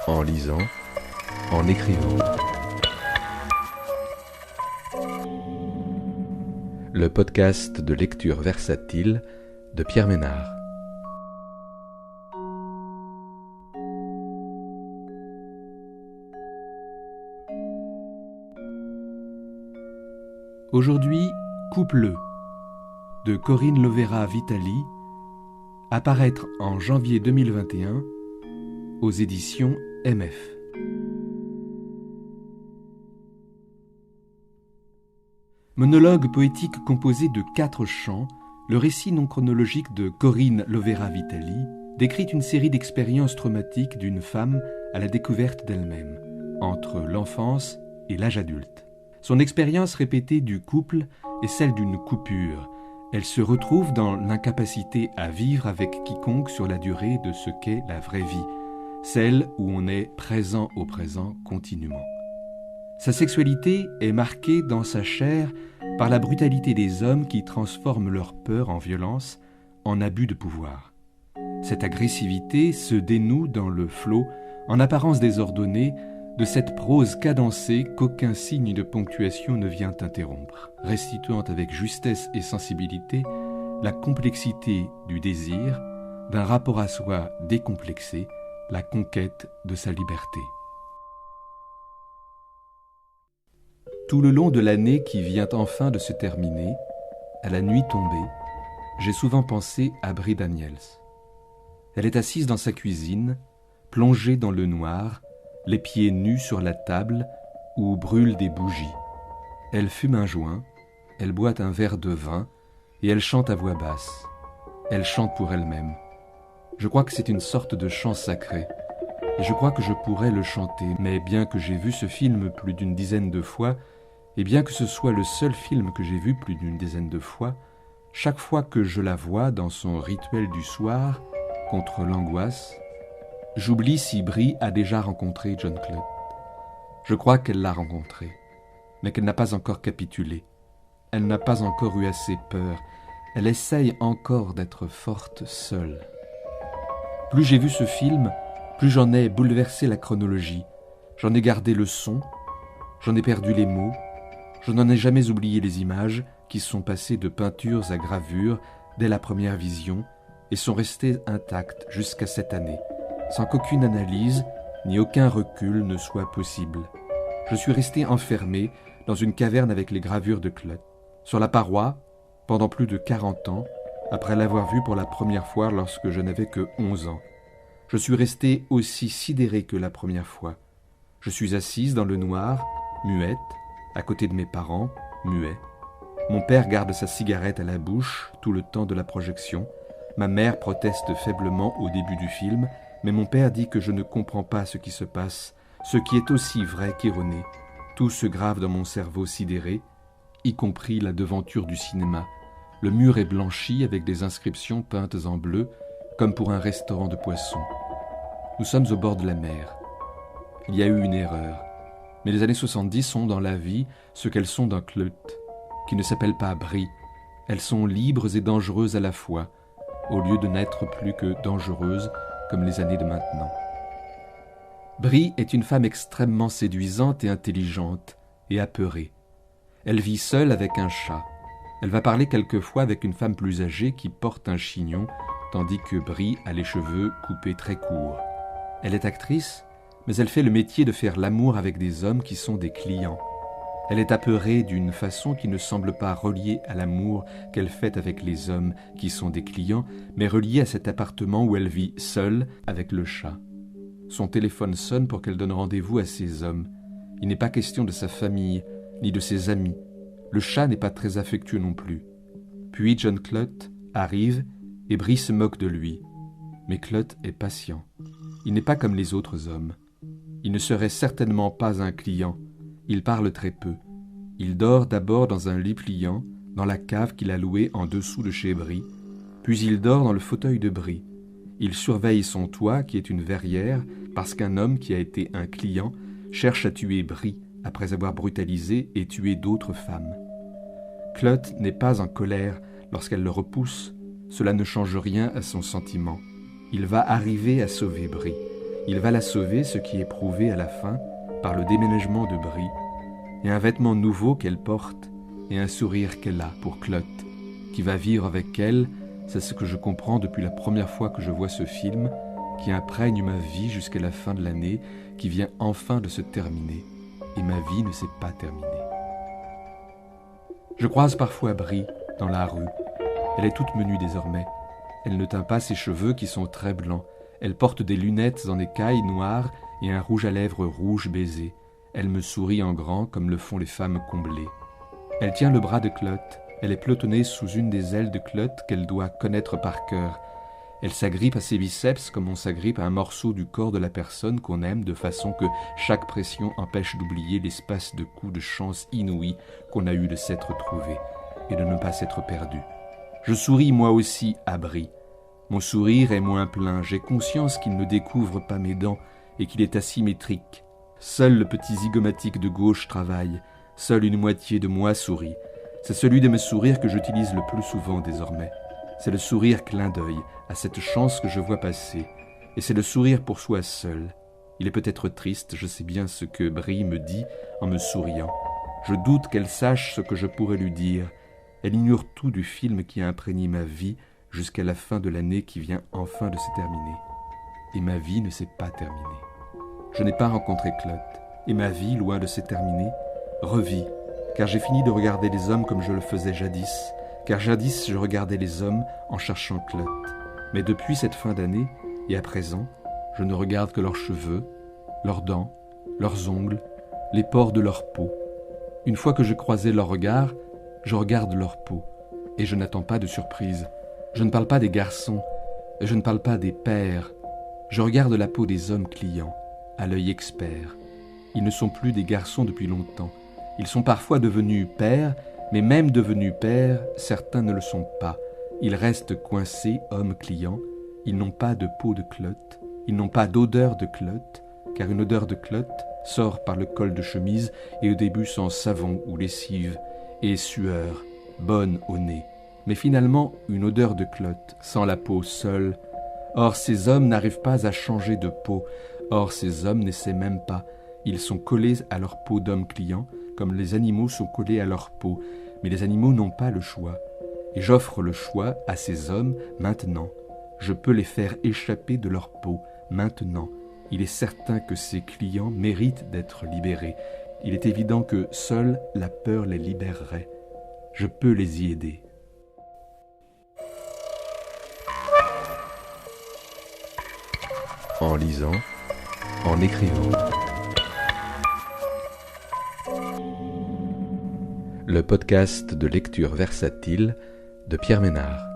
en lisant, en écrivant. Le podcast de lecture versatile de Pierre Ménard. Aujourd'hui, Couple de Corinne Lovera-Vitali, à paraître en janvier 2021 aux éditions MF. Monologue poétique composé de 4 chants, le récit non chronologique de Corinne Lovera-Vitali décrit une série d'expériences traumatiques d'une femme à la découverte d'elle-même, entre l'enfance et l'âge adulte. Son expérience répétée du couple est celle d'une coupure. Elle se retrouve dans l'incapacité à vivre avec quiconque sur la durée de ce qu'est la vraie vie, celle où on est présent au présent continuellement. Sa sexualité est marquée dans sa chair par la brutalité des hommes qui transforment leur peur en violence, en abus de pouvoir. Cette agressivité se dénoue dans le flot, en apparence désordonné, de cette prose cadencée qu'aucun signe de ponctuation ne vient interrompre, restituant avec justesse et sensibilité la complexité du désir, d'un rapport à soi décomplexé, la conquête de sa liberté. Tout le long de l'année qui vient enfin de se terminer, à la nuit tombée, j'ai souvent pensé à Brie Daniels. Elle est assise dans sa cuisine, plongée dans le noir, les pieds nus sur la table où brûlent des bougies. Elle fume un joint, elle boit un verre de vin et elle chante à voix basse. Elle chante pour elle-même. Je crois que c'est une sorte de chant sacré. Et je crois que je pourrais le chanter, mais bien que j'ai vu ce film plus d'une dizaine de fois, et bien que ce soit le seul film que j'ai vu plus d'une dizaine de fois, chaque fois que je la vois dans son rituel du soir, contre l'angoisse, j'oublie si Brie a déjà rencontré John Clutt. Je crois qu'elle l'a rencontré, mais qu'elle n'a pas encore capitulé. Elle n'a pas encore eu assez peur. Elle essaye encore d'être forte seule. Plus j'ai vu ce film, plus j'en ai bouleversé la chronologie. J'en ai gardé le son, j'en ai perdu les mots, je n'en ai jamais oublié les images qui sont passées de peintures à gravures dès la première vision et sont restées intactes jusqu'à cette année, sans qu'aucune analyse ni aucun recul ne soit possible. Je suis resté enfermé dans une caverne avec les gravures de Clutt, sur la paroi, pendant plus de 40 ans, après l'avoir vue pour la première fois lorsque je n'avais que 11 ans. Je suis resté aussi sidéré que la première fois. Je suis assise dans le noir, muette, à côté de mes parents, muets. Mon père garde sa cigarette à la bouche tout le temps de la projection. Ma mère proteste faiblement au début du film, mais mon père dit que je ne comprends pas ce qui se passe, ce qui est aussi vrai qu'erroné. Tout se grave dans mon cerveau sidéré, y compris la devanture du cinéma. Le mur est blanchi avec des inscriptions peintes en bleu, comme pour un restaurant de poissons. Nous sommes au bord de la mer. Il y a eu une erreur. Mais les années 70 sont dans la vie ce qu'elles sont dans Clutt, qui ne s'appelle pas Brie. Elles sont libres et dangereuses à la fois, au lieu de n'être plus que dangereuses comme les années de maintenant. Brie est une femme extrêmement séduisante et intelligente, et apeurée. Elle vit seule avec un chat. Elle va parler quelquefois avec une femme plus âgée qui porte un chignon, tandis que Brie a les cheveux coupés très courts. Elle est actrice, mais elle fait le métier de faire l'amour avec des hommes qui sont des clients. Elle est apeurée d'une façon qui ne semble pas reliée à l'amour qu'elle fait avec les hommes qui sont des clients, mais reliée à cet appartement où elle vit seule avec le chat. Son téléphone sonne pour qu'elle donne rendez-vous à ces hommes. Il n'est pas question de sa famille, ni de ses amis. Le chat n'est pas très affectueux non plus. Puis John Clutt arrive et Brie se moque de lui. Mais Clutt est patient. Il n'est pas comme les autres hommes. Il ne serait certainement pas un client. Il parle très peu. Il dort d'abord dans un lit pliant, dans la cave qu'il a louée en dessous de chez Brie, puis il dort dans le fauteuil de Brie. Il surveille son toit, qui est une verrière, parce qu'un homme qui a été un client cherche à tuer Brie après avoir brutalisé et tué d'autres femmes. Clutt n'est pas en colère lorsqu'elle le repousse. Cela ne change rien à son sentiment. Il va arriver à sauver Brie. Il va la sauver, ce qui est prouvé à la fin, par le déménagement de Brie, et un vêtement nouveau qu'elle porte, et un sourire qu'elle a pour Clotte, qui va vivre avec elle, c'est ce que je comprends depuis la première fois que je vois ce film, qui imprègne ma vie jusqu'à la fin de l'année, qui vient enfin de se terminer, et ma vie ne s'est pas terminée. Je croise parfois Brie dans la rue. Elle est toute menue désormais. Elle ne teint pas ses cheveux qui sont très blancs. Elle porte des lunettes en écailles noires et un rouge à lèvres rouge baisé. Elle me sourit en grand comme le font les femmes comblées. Elle tient le bras de Clotte. Elle est pelotonnée sous une des ailes de Clotte qu'elle doit connaître par cœur. Elle s'agrippe à ses biceps comme on s'agrippe à un morceau du corps de la personne qu'on aime, de façon que chaque pression empêche d'oublier l'espace de coups de chance inouï qu'on a eu de s'être trouvé et de ne pas s'être perdu. Je souris moi aussi à Brie. Mon sourire est moins plein, j'ai conscience qu'il ne découvre pas mes dents et qu'il est asymétrique. Seul le petit zygomatique de gauche travaille, seule une moitié de moi sourit. C'est celui de mes sourires que j'utilise le plus souvent désormais. C'est le sourire clin d'œil à cette chance que je vois passer, et c'est le sourire pour soi seul. Il est peut-être triste, je sais bien ce que Brie me dit en me souriant. Je doute qu'elle sache ce que je pourrais lui dire. Elle ignore tout du film qui a imprégné ma vie jusqu'à la fin de l'année qui vient enfin de se terminer. Et ma vie ne s'est pas terminée. Je n'ai pas rencontré Clotte, et ma vie, loin de se terminer, revit, car j'ai fini de regarder les hommes comme je le faisais jadis, car jadis je regardais les hommes en cherchant Clotte. Mais depuis cette fin d'année, et à présent, je ne regarde que leurs cheveux, leurs dents, leurs ongles, les pores de leur peau. Une fois que je croisais leur regard, je regarde leur peau, et je n'attends pas de surprise. Je ne parle pas des garçons, je ne parle pas des pères. Je regarde la peau des hommes clients, à l'œil expert. Ils ne sont plus des garçons depuis longtemps. Ils sont parfois devenus pères, mais même devenus pères, certains ne le sont pas. Ils restent coincés, hommes clients. Ils n'ont pas de peau de Clotte, ils n'ont pas d'odeur de Clotte, car une odeur de Clotte sort par le col de chemise et au début sent savon ou lessive et sueur, bonne au nez. Mais finalement, une odeur de Clotte sent la peau seule. Or, ces hommes n'arrivent pas à changer de peau. Or, ces hommes n'essaient même pas. Ils sont collés à leur peau d'hommes clients, comme les animaux sont collés à leur peau. Mais les animaux n'ont pas le choix. Et j'offre le choix à ces hommes maintenant. Je peux les faire échapper de leur peau maintenant. Il est certain que ces clients méritent d'être libérés. Il est évident que seule la peur les libérerait. Je peux les y aider. En lisant, en écrivant. Le podcast de lecture versatile de Pierre Ménard.